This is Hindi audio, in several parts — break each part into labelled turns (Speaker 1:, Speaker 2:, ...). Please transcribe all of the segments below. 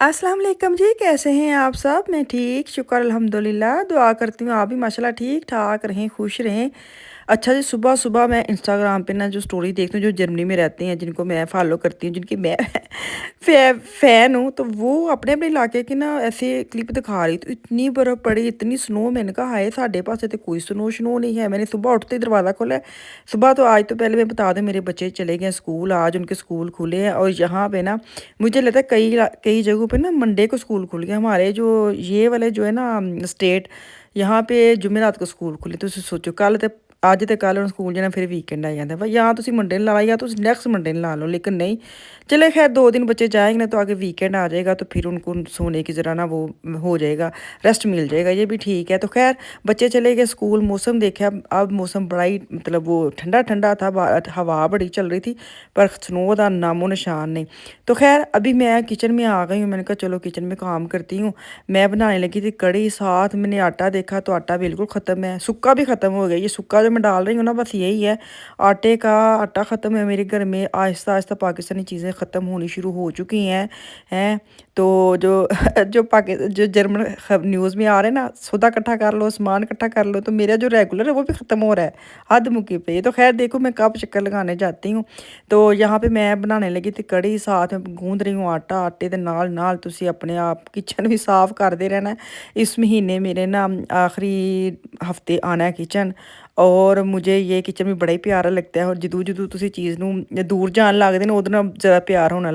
Speaker 1: अस्सलाम वालेकुम जी, कैसे हैं आप सब? मैं ठीक, शुक्र अल्हम्दुलिल्लाह। दुआ करती हूँ आप भी माशाल्लाह ठीक-ठाक रहें, खुश रहें। अच्छा जी, सुबह-सुबह मैं इंस्टाग्राम पे ना जो स्टोरी देखती हूँ, जो जर्मनी में रहते हैं, जिनको मैं फ़ॉलो करती हूँ, जिनकी मैं फ़ैन हूँ, तो वो अपने-अपने इलाके की ना ऐसे क्लिप दिखा रही, तो इतनी बर्फ़ पड़ी, इतनी स्नो, मैंने कहा हाय साढ़े पासे तो कोई स्नो-शनो नहीं है। मैंने सुबह उठते ही दरवाज़ा खोला है। सुबह तो आज तो पहले मैं बता दूँ, मेरे बच्चे चले गए स्कूल, आज उनके स्कूल खुले हैं और यहाँ पे ना मुझे लगता है कई जगहों पे ना मंडे को स्कूल खुल गए। हमारे जो ये वाले जो है ना स्टेट, यहाँ पे जुमेरात को स्कूल खुले। ਤੁਸੀਂ सोचो कल ते ਅੱਜ ਤੇ ਕੱਲ੍ਹ ਨੂੰ ਸਕੂਲ ਜਾਣਾ ਫਿਰ ਵੀਕਐਂਡ ਆ ਜਾਂਦਾ ਵਾ ਜਾਂ ਤੁਸੀਂ ਮੰਡੇ ਨੂੰ ਲਾ लो या ਤੁਸੀਂ नेक्स्ट मंडे ला लो लेकिन नहीं चले खैर 2 दिन बच्चे जाएंगे ना तो आगे वीकेंड आ जाएगा तो फिर उनको सोने की ज़रा ना वो हो जाएगा रेस्ट मिल जाएगा ये भी ठीक है। तो खैर बच्चे चले गए स्कूल मौसम देखा अब मौसम बड़ा ही मतलब वो ठंडा ठंडा था हवा बड़ी चल रही थी पर स्नो का नामो निशान नहीं। तो खैर अभी मैं किचन में आ गई हूँ मैंने कहा चलो किचन में काम करती हूँ। मैं बनाने लगी थी कड़ी साथ मैंने आटा देखा तो आटा बिल्कुल ख़त्म है सूखा भी ख़त्म हो गया ये सूखा जो मैं डाल रही हूँ ना बस यही है आटे का आटा ख़त्म है मेरे घर में आहिस्ता आहिस्ता पाकिस्तानी चीज़ें ख़त्म होनी शुरू हो चुकी हैं तो जो जो जर्मन न्यूज़ में आ रहे हैं ना सौदा इकट्ठा कर लो सामान इकट्ठा कर लो तो मेरा जो रेगुलर है वो भी ख़त्म हो रहा है हद मुकी पे। तो खैर देखो मैं कब चक्कर लगाने जाती हूँ। तो यहाँ पे मैं बनाने लगी थी कड़ी साथ में गूंद रही हूँ आटा आटे के नाल तुसी अपने आप किचन भी साफ़ करते रहना। इस महीने मेरे ना आखिरी हफ्ते आना है किचन और मुझे ये किचन भी बड़ा ही प्यारा लगता है और ਜਦੋਂ ਤੁਸੀਂ चीज़ ਨੂੰ दूर जान लगते ना ਉਹਦੇ ਨਾਲ ज़्यादा प्यार होने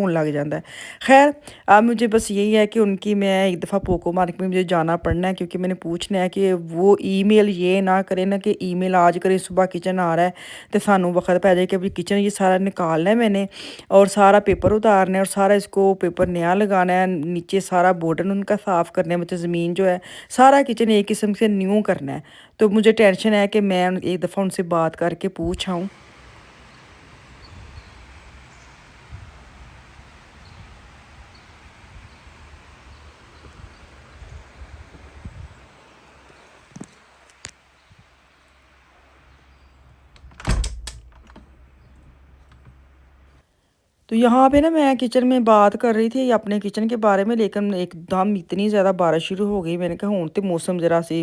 Speaker 1: लग जाता है। खैर अब मुझे बस यही है कि उनकी मैं एक दफ़ा पोको मार्केट में मुझे जाना पड़ना है क्योंकि मैंने पूछना है कि वो ईमेल ये ना करें ना कि ईमेल आज करें सुबह किचन आ रहा है तो सानू वक्त पै जाए कि अभी किचन ये सारा निकालना है मैंने और सारा पेपर उतारना है और सारा इसको पेपर नया लगाना है नीचे सारा बॉर्डर उनका साफ़ करना है मतलब ज़मीन जो है सारा किचन एक किस्म से न्यू करना है। तो मुझे टेंशन है कि मैं एक दफ़ा उनसे बात करके पूछ आऊँ। तो यहाँ पे ना मैं किचन में बात कर रही थी अपने किचन के बारे में लेकिन एकदम इतनी ज़्यादा बारिश शुरू हो गई मैंने कहा हूँ तो मौसम ज़रा सी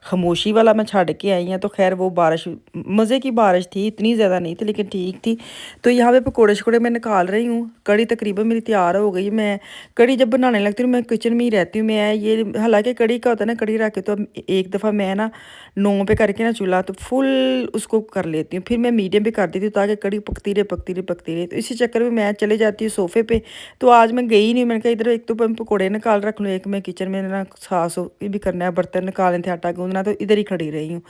Speaker 1: खामोशी वाला मैं छड़ के आई हैं तो खैर वो बारिश मज़े की बारिश थी इतनी ज़्यादा नहीं थी लेकिन ठीक थी। तो यहाँ पे पकौड़े शकौड़े मैं निकाल रही हूँ कड़ी तकरीबन मेरी तैयार हो गई। मैं कड़ी जब बनाने लगती हूँ मैं किचन में ही रहती हूँ मैं ये हालांकि कड़ी का होता है ना कड़ी रख के तो एक दफ़ा मैं ना 9 पे करके ना चूल्हा तो फुल उसको कर लेती हूँ फिर मैं मीडियम पे कर देती हूँ ताकि कड़ी पकती रहे तो इसी चक्कर में मैं चले जाती हूँ सोफ़े पे। तो आज मैं गई नहीं मैंने कहा इधर एक तो मैं पकौड़े निकाल रख लूँ एक मैं किचन में ना सास भी करना है बर्तन निकालने थे आटा गूंदना तो इधर ही खड़ी रही हूँ।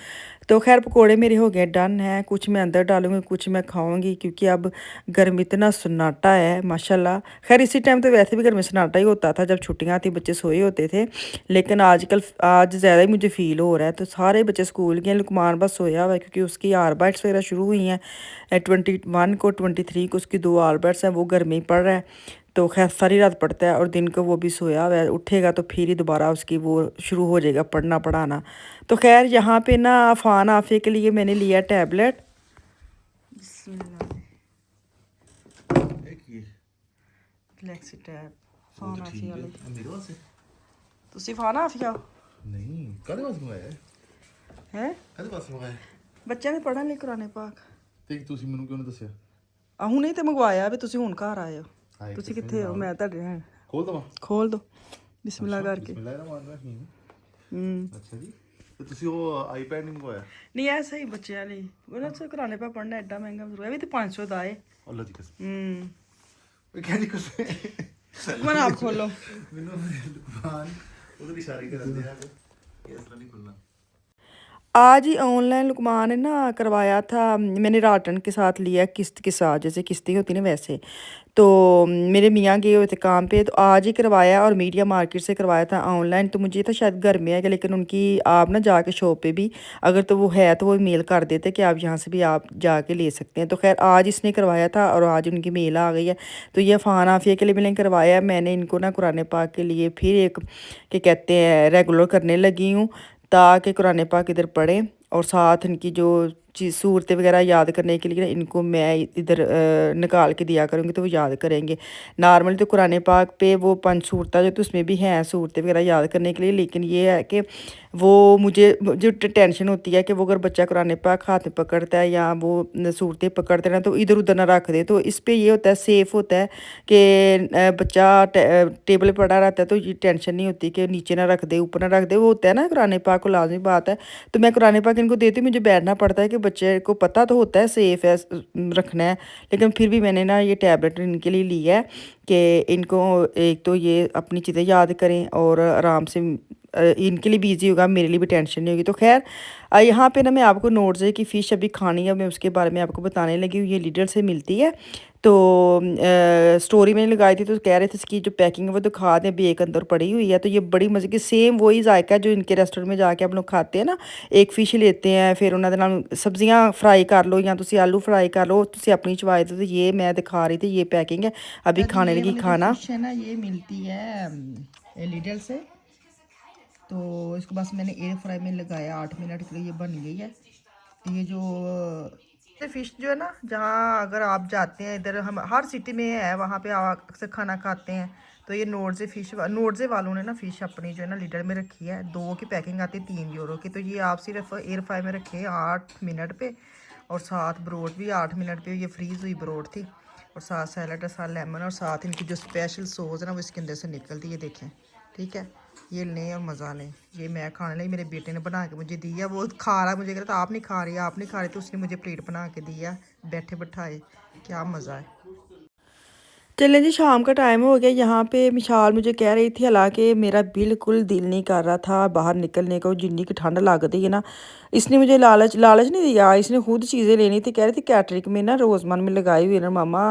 Speaker 1: तो खैर पकौड़े मेरे हो गए डन है कुछ मैं अंदर डालूंगी कुछ मैं खाऊंगी क्योंकि अब गर्म इतना सन्नाटा है माशाल्लाह। खैर इसी टाइम तो वैसे भी घर में सन्नाटा ही होता था जब छुट्टियां थी बच्चे सोए होते थे लेकिन आज ज़्यादा ही मुझे फ़ील हो रहा है। तो सारे बच्चे स्कूल गए लुकमान बस सोया हुआ है क्योंकि उसकी आरबाइट्स वगैरह शुरू हुई हैं 21 को 23 को उसकी 2 आरबाइट्स हैं वो घर में ही पढ़ रहा है। तो खैर सारी रात पढ़ता है और दिन को वो भी सोया हुआ है उठेगा तो फिर ही दोबारा उसकी वो शुरू हो जाएगा पढ़ना पढ़ाना। तो खैर यहाँ पे ना अफान आफे के लिए मैंने लिया टैबलेट फ्लैक्सी टैब फान आफी वाले ਤੁਸੀਂ ਫਾਨ ਆਫੀਆ
Speaker 2: नहीं कादे वास्ते मंगाया
Speaker 1: है
Speaker 2: कादे वास्ते मंगाया
Speaker 1: ਬੱਚਿਆਂ ਦੇ ਪੜ੍ਹਨ ਲਈ ਕੁਰਾਨੇ ਪਾਕ
Speaker 2: ਤੇ ਤੁਸੀਂ ਮੈਨੂੰ ਕਿਉਂ ਨਹੀਂ ਦੱਸਿਆ
Speaker 1: ਆ ਹੁਣੇ ਤੇ ਮੰਗਵਾਇਆ ਵੀ ਤੁਸੀਂ ਹੁਣ ਘਰ ਆਏ ਹੋ
Speaker 2: ਹਾਏ
Speaker 1: ਤੁਸੀਂ ਕਿੱਥੇ ਹੋ ਮੈਂ ਤੁਹਾਡੇ ਹਾਂ
Speaker 2: ਖੋਲ ਦਵਾ
Speaker 1: ਖੋਲ ਦੋ ਬਿਸਮਿਲ੍ਲਾ ਕਰਕੇ
Speaker 2: ਬਿਸਮਿਲ੍ਲਾਹਿਰਰਹਿਮਾਨਿਰਰਹੀਮ ਅੱਛਾ ਜੀ ਤੇ ਤੁਸੀਂ ਉਹ ਆਈਪੈਡ ਨਹੀਂ ਮੰਗਵਾਇਆ
Speaker 1: ਨਹੀਂ ਐਸਾ ਹੀ ਬੱਚਿਆਂ ਲਈ ਉਹਨਾਂ ਤੋਂ ਕੁਰਾਨੇ ਪਾ ਪੜ੍ਹਨਾ ਐਡਾ ਮਹਿੰਗਾ ਜ਼ਰੂਰ ਹੈ ਵੀ ਤੇ 500 ਦਾ ਹੈ
Speaker 2: ਅੱਲਾ ਦੀ ਕਸਮ ਉਹ ਕਹਿੰਦੀ ਕੁਛ
Speaker 1: ਮਨ ਆਪ ਖੋਲੋ
Speaker 2: ਮੈਨੂੰ ਦੁਕਾਨ उधर इशारे करते हैं ये असला नहीं खुलना।
Speaker 1: आज ही ऑनलाइन लुकमान ने ना करवाया था मैंने राटन के साथ लिया किस्त के साथ जैसे किस्तें होती ना वैसे। तो मेरे मियाँ गए हुए थे काम पे तो आज ही करवाया और मीडिया मार्केट से करवाया था ऑनलाइन। तो मुझे था शायद घर में है लेकिन उनकी आप ना जाके शॉप पे भी अगर तो वो है तो वो मेल कर देते कि आप यहाँ से भी आप जाके ले सकते हैं। तो खैर आज इसने करवाया था और आज उनकी मेल आ गई है। तो ये फ़ान आफिया के लिए मैंने करवाया मैंने इनको ना कुरान पाक के लिए फिर एक क्या कहते हैं रेगुलर करने लगी हूँ ताकि कुरान पाक इधर पढ़ें और साथ इनकी जो चीज़ सूरतें वगैरह याद करने के लिए ना इनको मैं इधर निकाल के दिया करूँगी, तो वो याद करेंगे। नॉर्मली तो कुरान पाक पे वो 5 सूरतें जो तो उसमें भी हैं सूरतें वगैरह याद करने के लिए, लेकिन ये है कि वो मुझे जो टेंशन होती है कि वो अगर बच्चा कुरान पाक हाथ में पकड़ता है या वो सूरतें पकड़ते हैं ना, तो इधर उधर ना रख दे। तो इस पे ये होता है, सेफ़ होता है कि बच्चा टेबल पे पड़ा रहता है तो ये टेंशन नहीं होती कि नीचे ना रख दे, ऊपर ना रख दे। वो होता है ना कुरान पाक को लाज़मी बात है। तो मैं कुरान पाक इनको देती हूँ, मुझे बैठना पड़ता है कि बच्चे को पता तो होता है सेफ़ है रखना है, लेकिन फिर भी मैंने ना ये टैबलेट इनके लिए ली है कि इनको एक तो ये अपनी चीज़ें याद करें और आराम से इनके लिए भी ईज़ी होगा, मेरे लिए भी टेंशन नहीं होगी। तो खैर यहाँ पे ना मैं आपको नोट्स है कि फ़िश अभी खानी है, मैं उसके बारे में आपको बताने लगी हूँ। ये लीडर से मिलती है, तो स्टोरी मैंने लगाई थी तो कह रहे थे इसकी जो पैकिंग है वो तो खा दें, अभी एक अंदर पड़ी हुई है। तो ये बड़ी मज़े की सेम वही जायका है जो इनके रेस्टोरेंट में जाके आप लोग खाते हैं ना। एक फ़िश लेते हैं, फिर उन्होंने नाल सब्जियां फ्राई कर लो या तुसी आलू फ्राई कर लो, तुसी अपनी चवाइस। तो ये मैं दिखा रही थी, ये पैकिंग है अभी खाने लगी खाना। फ़िश है ना ये मिलती है लीडर से, तो इसको बस मैंने एयर फ्राई में लगाया, 8 मिनट के लिए ये बन गई है। ये जो फ़िश जो है ना, जहाँ अगर आप जाते हैं इधर, हम हर सिटी में है, वहाँ पे आप अक्सर खाना खाते हैं। तो ये नोटजे वालों ने ना फ़िश अपनी जो है ना लीडर में रखी है। 2 की पैकिंग आती है 3 यूरो की। तो ये आप सिर्फ एयर फ्राई में रखे 8 मिनट पे, और साथ ब्रोड भी 8 मिनट पे, ये फ्रीज़ हुई ब्रोड थी, और साथ सैलड है, साथ लेमन, और साथ इनकी जो स्पेशल सॉस है ना वो इसके अंदर से निकलती है, देखें। ठीक है, ये लें और मज़ा लें। ये मैं खाने लगी, मेरे बेटे ने बना के मुझे दिया, वो खा रहा है, मुझे कह रहा था आप नहीं खा रही, आप नहीं खा रही, तो उसने मुझे प्लेट बना के दिया, बैठे बिठाए, क्या मज़ा है। चलें जी, शाम का टाइम हो गया। यहाँ पे मिशाल मुझे कह रही थी, हालांकि मेरा बिल्कुल दिल नहीं कर रहा था बाहर निकलने को, जिन्नी की ठंड लग रही है ना। इसने मुझे लालच लालच नहीं दिया, इसने खुद चीज़ें लेनी थी। कह रही थी कैटरिंग में ना रोज़मन में लगाई हुई है ना मामा,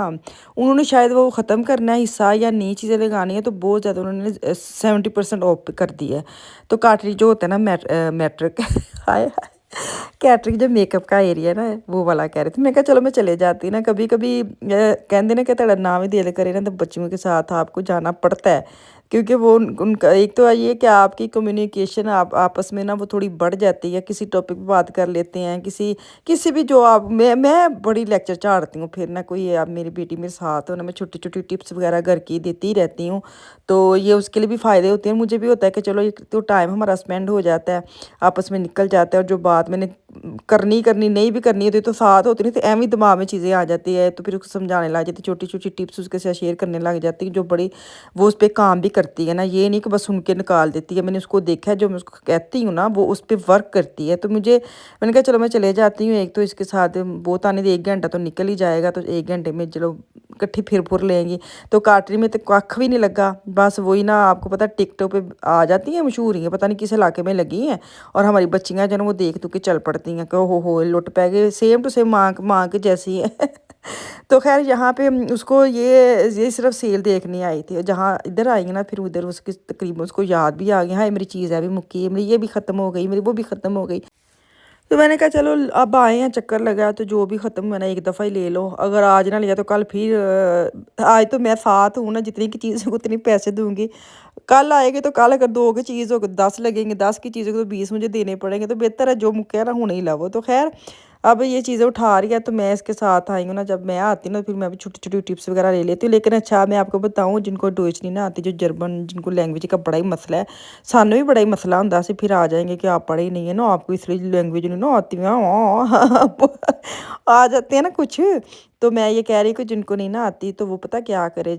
Speaker 1: उन्होंने शायद वो ख़त्म करना है हिस्सा या नई चीज़ें लगानी है, तो बहुत ज़्यादा उन्होंने 70% ऑफ कर दिया है। तो कैटरिंग जो होता है ना मैट्रिक हाय कैटरिंग जो मेकअप का एरिया है ना, वो वाला कह रहे थे। मैं कहा चलो मैं चले जाती ना, कभी कभी कहते ना कि तेरा नाम ही दिल करे ना, तो बच्चियों के साथ आपको जाना पड़ता है, क्योंकि वो उनका एक तो ये कि आपकी कम्युनिकेशन आप आपस में ना वो थोड़ी बढ़ जाती है, किसी टॉपिक पे बात कर लेते हैं, किसी किसी भी जो आप मैं बड़ी लेक्चर झाड़ती हूँ। फिर ना कोई आप मेरी बेटी मेरे साथ हो ना, मैं छोटी छोटी टिप्स वगैरह घर की देती ही रहती हूँ। तो ये उसके लिए भी फ़ायदे होते हैं, मुझे भी होता है कि चलो एक तो टाइम हमारा स्पेंड हो जाता है, आपस में निकल जाता है, और जो बात मैंने करनी करनी नहीं भी करनी होती तो साथ होती नहीं, तो एवं ही दिमाग में चीज़ें आ जाती है, तो फिर उसको समझाने लग जाती, छोटी छोटी टिप्स उसके साथ शेयर करने लग जाती, जो बड़ी वो उस पर काम भी करती है ना। ये नहीं कि बस सुन के निकाल देती है, मैंने उसको देखा है, जो मैं उसको कहती हूँ ना वो उस पर वर्क करती है। तो मैंने कहा चलो मैं चले जाती हूँ, एक तो इसके साथ बहुत आने दे, 1 घंटा तो निकल ही जाएगा, तो 1 घंटे में चलो इकट्ठी फिर फुर लेंगी। तो काटरी में तो कख भी नहीं लगा, बस वही ना, आपको पता टिकटॉक पे आ जाती हैं, मशहूर ही है, पता नहीं किस इलाके में लगी हैं, और हमारी बच्चियाँ जो वो देख तो के चल पड़ती हैं कि हो लुट पै गए, सेम टू सेम माँ के जैसी है तो खैर यहाँ पे उसको ये सिर्फ सेल देखने आई थी, जहाँ इधर आई है ना, फिर उधर उसकी तकरीबन उसको याद भी आ गया, हाय मेरी चीज़ है भी मुक्की है, मेरी ये भी ख़त्म हो गई, मेरी वो भी ख़त्म हो गई। तो मैंने कहा चलो अब आए हैं, चक्कर लगा, तो जो भी ख़त्म हुआ ना एक दफ़ा ही ले लो, अगर आज ना लिया तो कल फिर आज तो मैं साथ हूँ ना, जितनी की चीज़ उतनी पैसे दूंगी, कल आएगी तो कल अगर 2 की चीज़ हो 10 लगेंगे, 10 की चीज़ हो तो 20 मुझे देने पड़ेंगे, तो बेहतर है जो मुक्के ना हुने ही लाओ। तो खैर अब ये चीज़ें उठा रही है, तो मैं इसके साथ आई हूँ ना, जब मैं आती हूँ ना फिर मैं भी छोटी छोटी टिप्स वगैरह ले लेती हूँ। लेकिन अच्छा मैं आपको बताऊँ, जिनको डोइच नहीं ना आती, जो जर्मन जिनको लैंग्वेज का बड़ा ही मसला है, सानू भी बड़ा ही मसला होंगे से, फिर आ जाएंगे कि आप पढ़े ही नहीं है ना, आपको इसलिए लैंग्वेज नहीं ना आती है आ जाते हैं ना कुछ। तो मैं ये कह रही कि जिनको नहीं ना आती, तो वो पता क्या करे,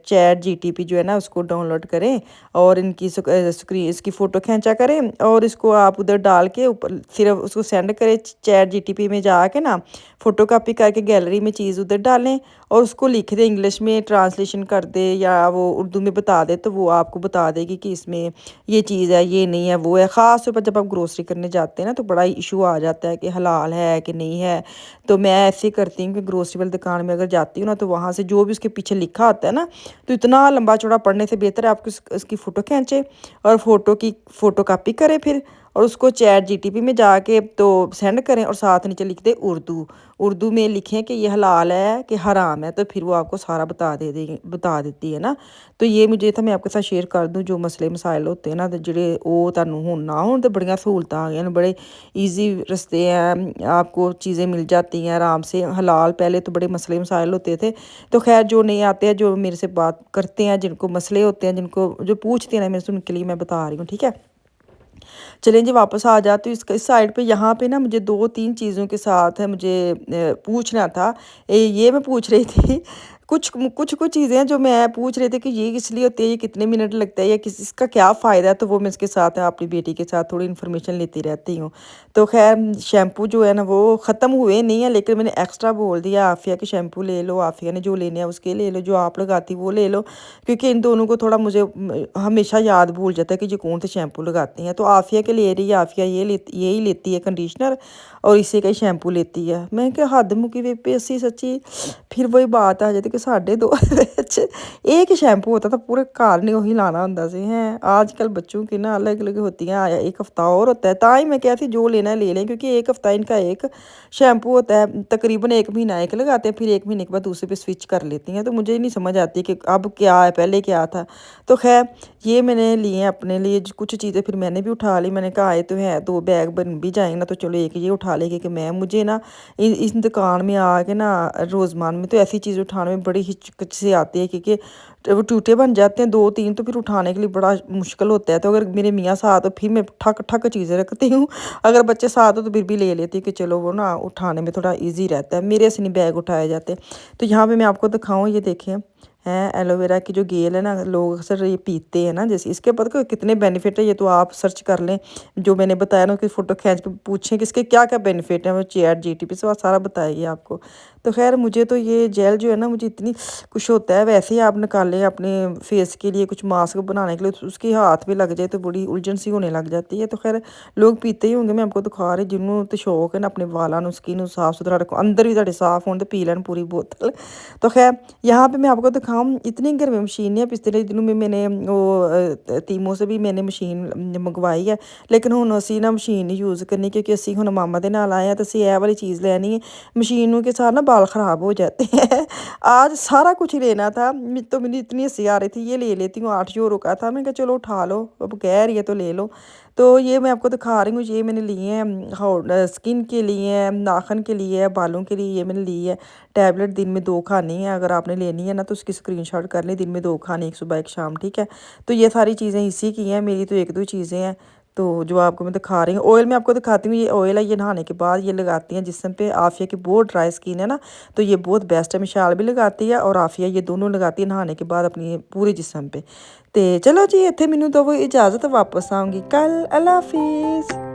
Speaker 1: चैट जीटीपी जो है ना उसको डाउनलोड करें, और इनकी स्क्रीन इसकी फ़ोटो खींचा करें, और इसको आप उधर डाल के ऊपर सिर्फ उसको सेंड करें चैट जीटीपी में जाके ना, फ़ोटो कापी करके गैलरी में चीज़ उधर डालें, और उसको लिख दे, इंग्लिश में ट्रांसलेशन कर दे या वो उर्दू में बता दे, तो वो आपको बता देगी कि इसमें ये चीज़ है, ये नहीं है, वो है। ख़ास तौर पर जब आप ग्रोसरी करने जाते हैं ना, तो बड़ा इशू आ जाता है कि हलाल है कि नहीं है। तो मैं ऐसे करती हूँ कि ग्रोसरी वाली दुकान में अगर जाती हूँ ना, तो वहाँ से जो भी उसके पीछे लिखा होता है ना, तो इतना लंबा चौड़ा पढ़ने से बेहतर है आपको उसकी फ़ोटो खींचे और फ़ोटो की फ़ोटो कापी करें फिर, और उसको चैट जीटीपी में जाके तो सेंड करें और साथ नीचे लिख दें उर्दू। उर्दू में लिखें कि ये हलाल है कि हराम है, तो फिर वो आपको सारा बता देती है ना। तो ये मुझे था मैं आपके साथ शेयर कर दूं जो मसले मसाइल होते हैं ना, तो ਜਿਹੜੇ ਉਹ ਤੁਹਾਨੂੰ ਹੁਣ ना होन तो बड़ियां सहूलतां आ गई, बड़े ईजी रस्ते हैं, आपको चीज़ें मिल जाती हैं आराम से हलाल। पहले तो बड़े मसले मसाइल होते थे। तो खैर जो नहीं आते हैं, जो मेरे से बात करते हैं, जिनको मसले होते हैं, जिनको जो पूछते हैं ना मेरे से, उनके लिए मैं बता रही हूँ, ठीक है। चलें जी वापस आ जाती हूँ इस साइड पे। यहाँ पे ना मुझे 2-3 चीज़ों के साथ है मुझे पूछना था। ये मैं पूछ रही थी कुछ चीज़ें हैं जो मैं पूछ रही थी कि ये किस लिए होती है, ये कितने मिनट लगता है, या किस इसका क्या फ़ायदा है, तो वो मैं इसके साथ अपनी बेटी के साथ थोड़ी इन्फॉर्मेशन लेती रहती हूँ। तो खैर शैम्पू जो है ना वो ख़त्म हुए नहीं है, लेकिन मैंने एक्स्ट्रा बोल दिया आफ़िया के शैम्पू ले लो, आफ़िया ने जो लेने हैं उसके ले लो, जो आप लगाती वो ले लो, क्योंकि इन दोनों को थोड़ा मुझे हमेशा याद भूल जाता है कि ये कौन से शैम्पू लगाती हैं। तो आफ़िया के ले रही है, आफ़िया यही लेती है कंडीशनर, और इसी का ही शैम्पू लेती है। मैं क्या हद मुकी वे पेसी सच्ची। फिर वही बात आ जाती कि साढ़े दो एक ही शैम्पू होता था, पूरे घर ने वही लाना होंदा सी हैं। आजकल बच्चों की ना अलग अलग होती हैं, आया एक हफ़्ता और होता है। ता ही मैं कहती जो लेना है ले लें, क्योंकि एक हफ़्ता इनका एक शैम्पू होता है, तकरीबन 1 महीना एक लगाते हैं, फिर 1 महीने के बाद दूसरे पे स्विच कर लेती हैं। तो मुझे नहीं समझ आती कि अब क्या है, पहले क्या था। तो खैर ये मैंने लिए अपने लिए कुछ चीज़ें, फिर मैंने भी उठा ली। मैंने कहा आए तो है, 2 बैग बन भी जाएंगे ना, तो चलो एक ये उठा लेंगे। कि मैं मुझे ना इस दुकान में आके ना रोज़मान में तो ऐसी चीज़ उठाने में बड़ी हिचकिच सी आती है, क्योंकि वो टूटे बन जाते हैं 2-3, तो फिर उठाने के लिए बड़ा मुश्किल होता है। तो अगर मेरे मियाँ साथ हो फिर मैं ठक ठक चीज़ें रखती हूँ, अगर बच्चे साथ हो तो फिर भी ले लेती हूँ कि चलो वो ना उठाने में थोड़ा ईजी रहता है। मेरे से नहीं बैग उठाए जाते। तो यहाँ पे मैं आपको दिखाऊँ, ये देखें हैं एलोवेरा की जो गेल है ना, लोग अक्सर ये पीते हैं ना, जैसे इसके पता को कितने बेनिफिट है, ये तो आप सर्च कर लें। जो मैंने बताया ना, उसकी फ़ोटो खींच के पूछें कि इसके क्या क्या बेनिफिट है, वो चैट जीटीपी से सारा बताएगी आपको। तो खैर मुझे तो ये जेल जो है ना, मुझे इतनी कुछ होता है। वैसे ही आप निकालें अपने फेस के लिए कुछ मास्क बनाने के लिए, तो उसके हाथ भी लग जाए तो बड़ी उलझन सी होने लग जाती है। तो खैर लोग पीते ही होंगे, मैं आपको दिखा रही जिन्होंने तो शौक है ना अपने वालों ਨੂੰ स्किन साफ सुथरा रखो, अंदर भी ਤੁਹਾਡੇ साफ होने तो पी लें पूरी बोतल। तो खैर यहाँ पे मैं आपको दिखाऊँ, इतनी गर्म मशीन है। पिछले दिनों में मैंने वो तीमो से भी मैंने मशीन मंगवाई है, लेकिन ਹੁਣ ਅਸੀਂ ਨਾ ਮਸ਼ੀਨ ਨਹੀਂ ਯੂਜ਼ ਕਰਨੀ, क्योंकि ਅਸੀਂ ਹੁਣ मामा ਦੇ ਨਾਲ आए हैं, तो ਅਸੀਂ ਇਹ वाली चीज़ लेनी है। मशीनों के साथ ना बाल ख़राब हो जाते हैं। आज सारा कुछ ही लेना था, तो मुझे इतनी हंसी आ रही थी। ये ले लेती हूँ, 8 यूरो का था। मैं कहा चलो उठा लो, अब कह रही है तो ले लो। तो ये मैं आपको दिखा रही हूँ, ये मैंने लिए हैं स्किन के लिए हैं, नाखन के लिए है, बालों के लिए। ये मैंने ली है टैबलेट, दिन में 2 खानी है। अगर आपने लेनी है ना तो उसकी स्क्रीनशॉट कर लें, दिन में 2 खानी, एक सुबह एक शाम, ठीक है। तो ये सारी चीज़ें इसी की हैं, मेरी तो 1-2 चीज़ें हैं। तो जो आपको मैं दिखा रही हूँ, ऑयल मैं आपको दिखाती हूँ। ये ऑयल है, ये नहाने के बाद ये लगाती हैं जिस्म पे। आफिया की बहुत ड्राई स्किन है ना, तो ये बहुत बेस्ट है। मिशाल भी लगाती है और आफिया, ये दोनों लगाती है नहाने के बाद अपनी पूरे जिस्म पे। तो चलो जी इत्थे मैनू दो इजाज़त, वापस आऊँगी कल। अल्लाह हाफिज़।